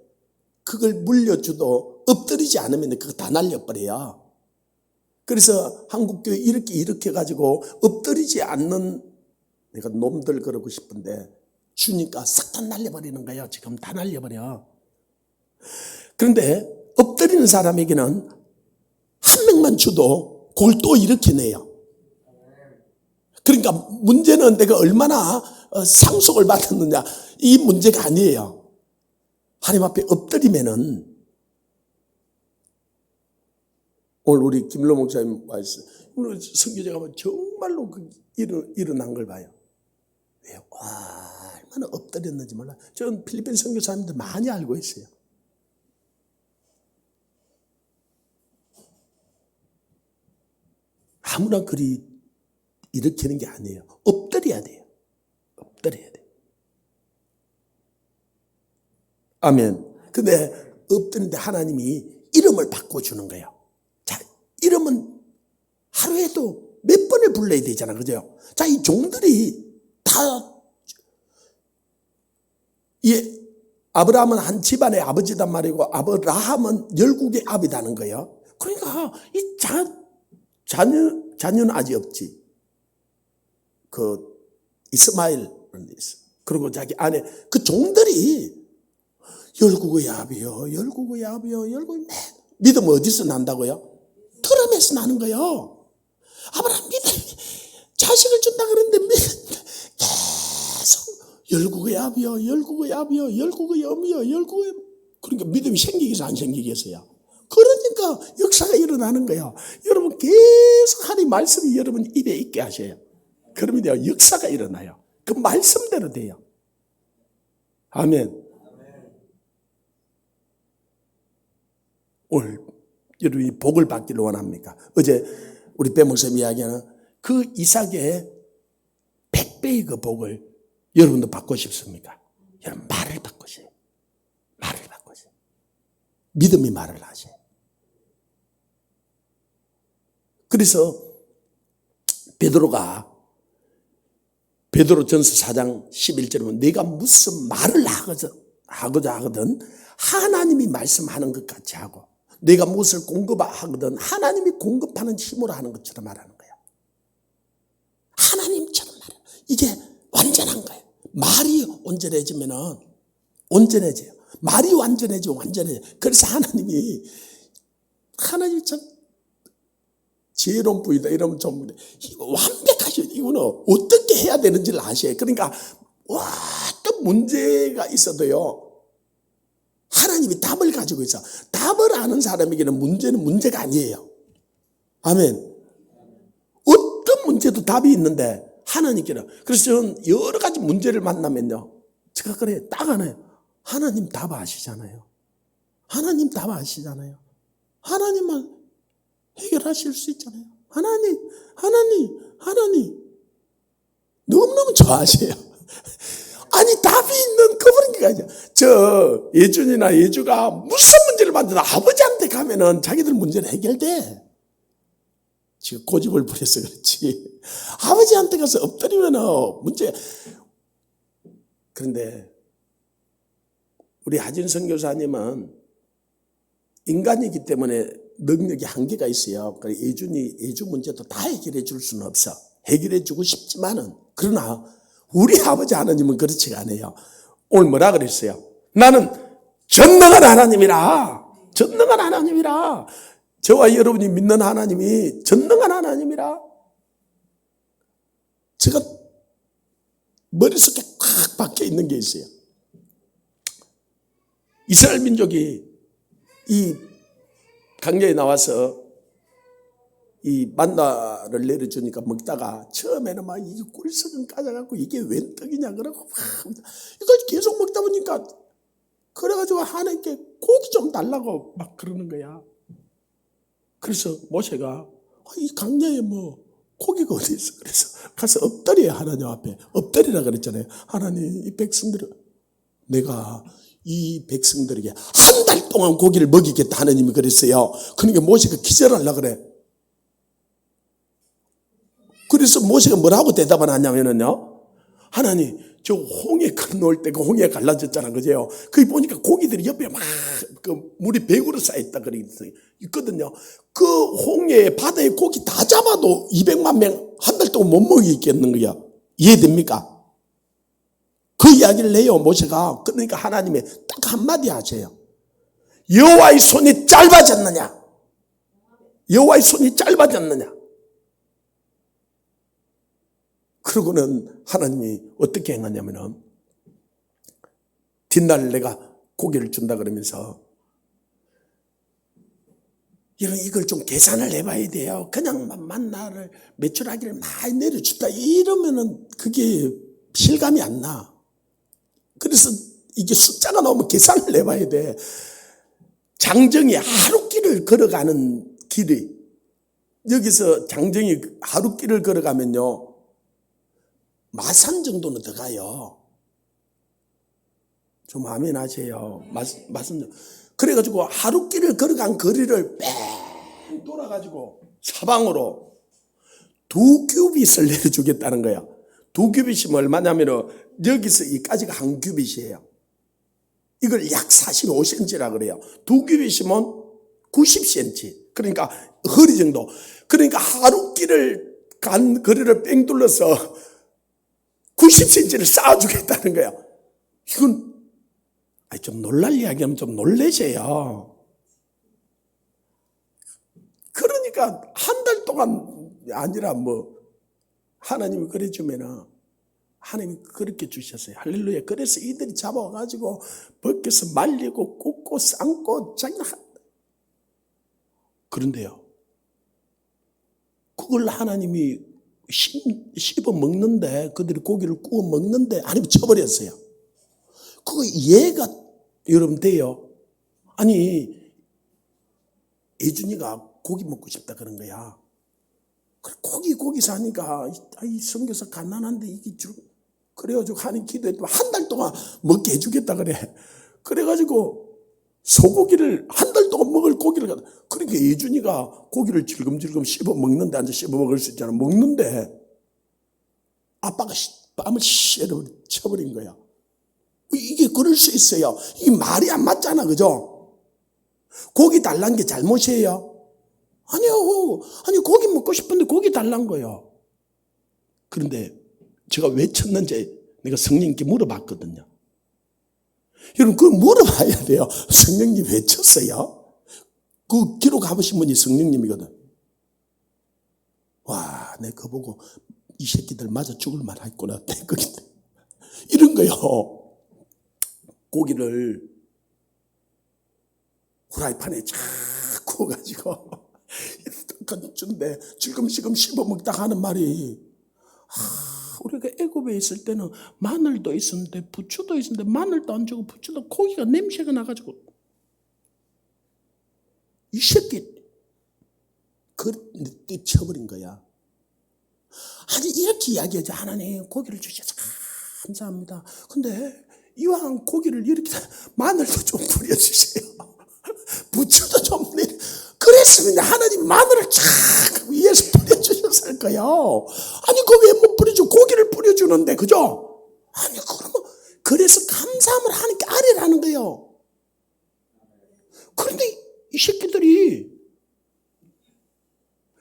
그걸 물려줘도 엎드리지 않으면 그거 다 날려버려요. 그래서 한국교회 이렇게 해가지고 엎드리지 않는, 내가 놈들 그러고 싶은데 주니까 싹 다 날려버리는 거예요. 지금 다 날려버려. 그런데 엎드리는 사람에게는 한 명만 줘도 그걸 또 이렇게 내요. 그러니까 문제는 내가 얼마나 상속을 받았느냐, 이 문제가 아니에요. 하나님 앞에 엎드리면은, 오늘 우리 김일로 목사님 와 있어요. 오늘 선교제가 보면 정말로 일어난 걸 봐요. 왜요? 와, 얼마나 엎드렸는지 몰라. 저는 필리핀 선교사님들 많이 알고 있어요. 아무나 그리 일으키는 게 아니에요. 엎드려야 돼요. 엎드려야 돼요. 아멘. 근데 엎드리는데 하나님이 이름을 바꿔주는 거예요. 자, 이름은 하루에도 몇 번을 불러야 되잖아, 그죠? 자, 이 종들이 다, 아브라함은 한 집안의 아버지단 말이고 아브라함은 열국의 아비다는 거예요. 그러니까 이 자녀는 아직 없지. 그 이스마엘, 그리고 자기 아내, 그 종들이 열국의 합이요, 열국의 합이요, 열국의 믿음 어디서 난다고요? 드럼에서 나는 거요. 아브라함 믿음 자식을 준다 그러는데 계속 열국의 합이요, 열국의 합이요, 열국의 염이요, 열국의. 그러니까 믿음이 생기겠어 안 생기겠어요? 그러니까 역사가 일어나는 거예요. 여러분 계속 하나님 말씀이 여러분 입에 있게 하셔요. 그러면 역사가 일어나요. 그 말씀대로 돼요. 아멘. 오늘 여러분이 복을 받기를 원합니까? 어제 우리 배 목사님 이야기하는 그 이삭의 100배의 그 복을 여러분도 받고 싶습니까? 여러분 말을 바꾸세요. 말을 바꾸세요. 믿음이 말을 하세요. 그래서 베드로전서 4장 11절에 보면 네가 무슨 말을 하고자 하거든 하나님이 말씀하는 것 같이 하고 네가 무엇을 공급하거든 하나님이 공급하는 힘으로 하는 것처럼 말하는 거야. 하나님처럼 말해. 이게 완전한 거예요. 말이 온전해지면은 온전해져요. 말이 완전해지면 완전해져요. 그래서 하나님이 참 지혜로운 분이다 이러면 좀 이거 완벽하셔. 이거는 어떻게 해야 되는지를 아셔요. 그러니까 어떤 문제가 있어도요. 하나님이 답을 가지고 있어. 답을 아는 사람에게는 문제는 문제가 아니에요. 아멘. 어떤 문제도 답이 있는데 하나님께는. 그래서 저는 여러 가지 문제를 만나면요. 제가 그래요. 딱 하나요. 하나님 답 아시잖아요. 하나님 답 아시잖아요. 하나님만 해결하실 수 있잖아요. 하나님. 너무너무 좋아하세요. 아니 답이 있는 그분이 아니야. 저 예준이나 예주가 무슨 문제를 만드나 아버지한테 가면은 자기들 문제는 해결돼. 지금 고집을 부려서 그렇지. 아버지한테 가서 엎드리면은 문제. 그런데 우리 하진성 교사님은 인간이기 때문에 능력이 한계가 있어요. 그러니까 예주 문제도 다 해결해 줄 수는 없어. 해결해 주고 싶지만은 그러나 우리 아버지 하나님은 그렇지가 않아요. 오늘 뭐라 그랬어요? 나는 전능한 하나님이라. 전능한 하나님이라. 저와 여러분이 믿는 하나님이 전능한 하나님이라. 제가 머릿속에 꽉 박혀 있는 게 있어요. 이스라엘 민족이 이 강야에 나와서 이 만나를 내려주니까 먹다가 처음에는 막 이게 꿀썩은 까져갖고 이게 웬 떡이냐 그러고 막 이걸 계속 먹다 보니까 그래가지고 하나님께 고기 좀 달라고 막 그러는 거야. 그래서 모세가 이 강야에 뭐 고기가 어디 있어? 그래서 가서 엎드려요. 하나님 앞에 엎드리라 그랬잖아요. 하나님 이 백성들을 내가 이 백성들에게 한 달 동안 고기를 먹이겠다 하나님이 그랬어요. 그러니까 모세가 기절하려고 그래. 그래서 모세가 뭐라고 대답을 하냐면요. 하나님 저 홍해 건너올 때 그 홍해가 갈라졌잖아. 그죠? 거기 보니까 고기들이 옆에 막 그 물이 백으로 쌓였다 그랬어요. 있거든요. 그 홍해 바다에 고기 다 잡아도 200만 명 한 달 동안 못 먹이겠는 거야. 이해됩니까? 그 이야기를 해요. 모세가. 그러니까 하나님이 딱 한마디 하세요. 여호와의 손이 짧아졌느냐? 여호와의 손이 짧아졌느냐? 그러고는 하나님이 어떻게 행하냐면은 뒷날 내가 고기를 준다 그러면서 이걸 좀 계산을 해봐야 돼요. 그냥 만나를 매출하기를 많이 내려준다 이러면은 그게 실감이 안 나. 그래서 이게 숫자가 나오면 계산을 해봐야 돼. 장정이 하루길을 걸어가는 길이 여기서 장정이 하루길을 걸어가면요 마산 정도는 더 가요. 좀 아멘 하세요. 마산. 그래가지고 하루길을 걸어간 거리를 뺑 돌아가지고 사방으로 2규빗을 내려주겠다는 거야. 2규빗이면 얼마냐면 여기서 이까지가 한 규빗이에요. 이걸 약 45cm라 그래요. 2규빗이면 90cm. 그러니까 허리 정도. 그러니까 하루길을 간 거리를 뺑 둘러서 90cm를 쌓아주겠다는 거야. 이건 좀 놀랄 이야기하면 좀 놀라세요. 그러니까 한 달 동안 아니라 하나님이 그래 주면은 하나님이 그렇게 주셨어요. 할렐루야. 그래서 이들이 잡아가지고 벗겨서 말리고 굽고 삶고 그런데요, 그걸 하나님이 씹어 먹는데, 그들이 고기를 구워 먹는데 하나님이 쳐버렸어요. 그거 이해가 여러분 돼요? 아니, 예준이가 고기 먹고 싶다 그런 거야. 고기 사니까 이 선교사 가난한데 이게 그래가지고 하나님 기도했더니 한 달 동안 먹게 해주겠다 그래. 그래가지고 소고기를 한 달 동안 먹을 고기를 그러니까 예준이가 고기를 질금질금 씹어 먹는데, 앉아 씹어 먹을 수 있잖아. 먹는데 아빠가 뺨을 쳐버린 거야. 이게 그럴 수 있어요. 이 말이 안 맞잖아, 그죠? 고기 달란 게 잘못이에요? 아니요. 아니, 고기 먹고 싶은데 고기 달란 거예요. 그런데 제가 왜 쳤는지 내가 성령님께 물어봤거든요. 여러분, 그걸 물어봐야 돼요. 성령님 왜 쳤어요? 그 기록해보신 분이 성령님이거든. 와, 내가 그거 보고 이 새끼들 맞아 죽을 만했구나. 이런 거요. 고기를 후라이팬에 쫙 구워가지고 건준데 지금 씹어 먹다가 하는 말이, 우리가 애굽에 있을 때는 마늘도 있었는데 부추도 있었는데 마늘도 안 주고 부추도, 고기가 냄새가 나가지고 이 새끼 뛰쳐버린 거야. 아니, 이렇게 이야기하지. 하나님 고기를 주셔서 감사합니다. 근데 이왕 고기를 이렇게 마늘도 좀 뿌려주세요. 부추도 좀 그랬으면 하나님 마늘을 쫙 위에서 뿌려주셨을 거예요. 아니, 그거 왜 못 뿌려주고 고기를 뿌려주는데, 그죠? 아니, 그러면 그래서 감사함을 하나님께 아뢰라는 거예요. 그런데 이 새끼들이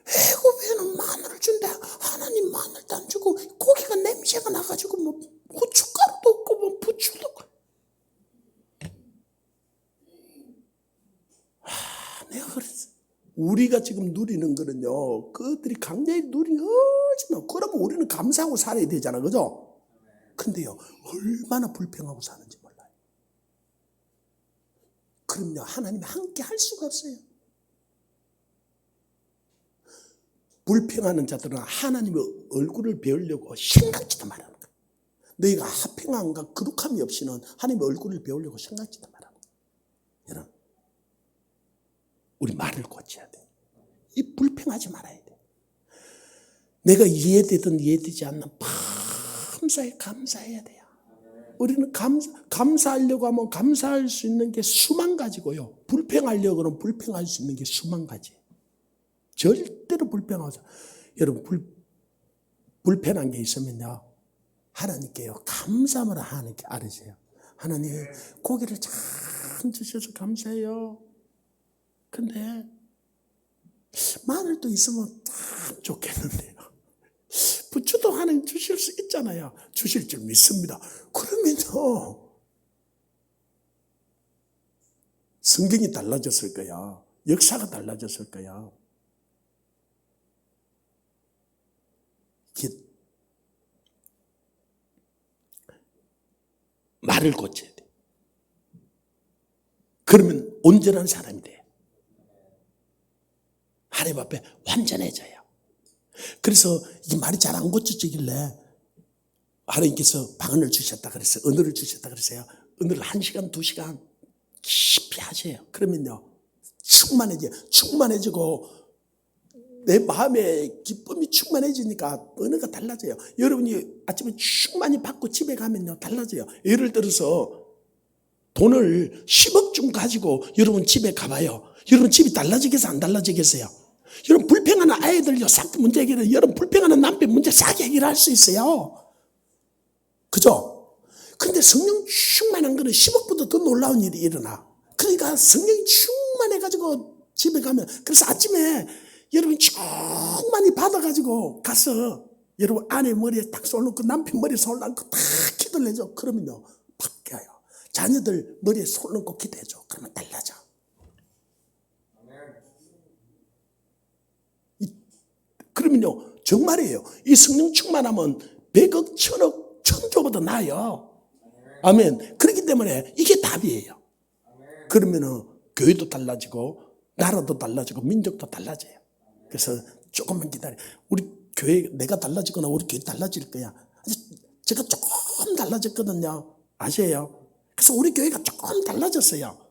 애굽에는 마늘을 준대. 하나님 마늘도 안 주고 고기가 냄새가 나가지고 고춧가루도 없고 부추도 없고. 내가 그랬어. 우리가 지금 누리는 거는요, 그들이 강제히 누리는 거지. 그러면 우리는 감사하고 살아야 되잖아, 그죠? 근데요, 얼마나 불평하고 사는지 몰라요. 그럼요, 하나님이 함께 할 수가 없어요. 불평하는 자들은 하나님의 얼굴을 배우려고 생각지도 말하는 거야. 너희가 화평함과 거룩함이 없이는 하나님의 얼굴을 배우려고 생각지도 말하는 거야. 여러분, 우리 말을 고쳐야 돼. 이 불평하지 말아야 돼. 내가 이해되든 이해되지 않는 감사해야 돼요. 우리는 감사하려고 하면 감사할 수 있는 게 수만 가지고요. 불평하려고 하면 불평할 수 있는 게 수만 가지. 절대로 불평하지. 여러분, 불편한 게 있으면요, 하나님께요, 감사함을 하나님께 아뢰세요. 하나님, 고기를 참 주셔서 감사해요. 근데 마늘도 있으면 참 좋겠는데요. 부추도 하나님 주실 수 있잖아요. 주실 줄 믿습니다. 그러면요, 성경이 달라졌을 거야. 역사가 달라졌을 거야. 말을 고쳐야 돼. 그러면 온전한 사람이 돼. 하나님 앞에 완전해져요. 그래서 이 말이 잘 안 고쳐지길래 하나님께서 방언을 주셨다 그랬어요. 언어를 주셨다 그랬어요. 언어를 1시간, 2시간 깊이 하세요. 그러면요, 충만해지고 내 마음에 기쁨이 충만해지니까 언어가 달라져요. 여러분이 아침에 충만히 받고 집에 가면요, 달라져요. 예를 들어서 돈을 10억 좀 가지고 여러분 집에 가봐요. 여러분 집이 달라지겠어요? 안 달라지겠어요? 여러분 불평하는 아이들요, 싹 문제 해결해요. 여러분 불평하는 남편 문제 싹 해결할 수 있어요. 그죠? 근데 성령 충만한 거는 10억보다 더 놀라운 일이 일어나. 그러니까 성령이 충만해가지고 집에 가면, 그래서 아침에 여러분 충만히 받아가지고 가서 여러분 아내 머리에 딱 쏠놓고 남편 머리에 쏠놓고 딱 기도를 해줘. 그러면요, 바뀌어요. 자녀들 머리에 손 얹고 기도해줘. 그러면 달라져. 그러면요, 정말이에요. 이 성령 충만하면 100억, 1000억, 1000조보다 나아요. 아멘. 그렇기 때문에 이게 답이에요. 그러면은 교회도 달라지고 나라도 달라지고 민족도 달라져요. 그래서 조금만 기다려. 우리 교회 내가 달라지거나 우리 교회 달라질 거야. 제가 조금 달라졌거든요. 아세요? 그래서 우리 교회가 조금 달라졌어요.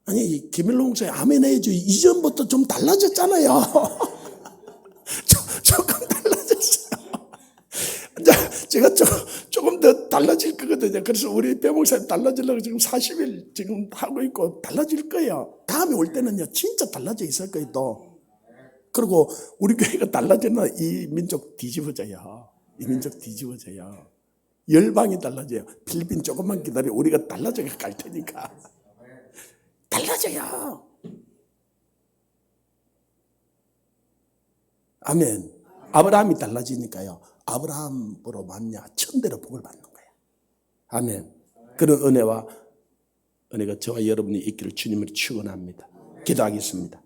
아니 김일롱 목사님 아멘 해야지. 이전부터 좀 달라졌잖아요. 조금 달라졌어요. 제가 조금 더 달라질 거거든요. 그래서 우리 배 목사님 달라지려고 지금 40일 지금 하고 있고 달라질 거예요. 다음에 올 때는요 진짜 달라져 있을 거예요 또. 그리고 우리 교회가 달라지면 이 민족 뒤집어져요. 이 민족 뒤집어져요. 열방이 달라져요. 필리핀 조금만 기다려 우리가 달라져 갈 테니까. 달라져요. 아멘. 아브라함이 달라지니까요. 아브라함으로 만냐 천대로 복을 받는 거예요. 아멘. 그런 은혜가 저와 여러분이 있기를 주님을 축원합니다. 기도하겠습니다.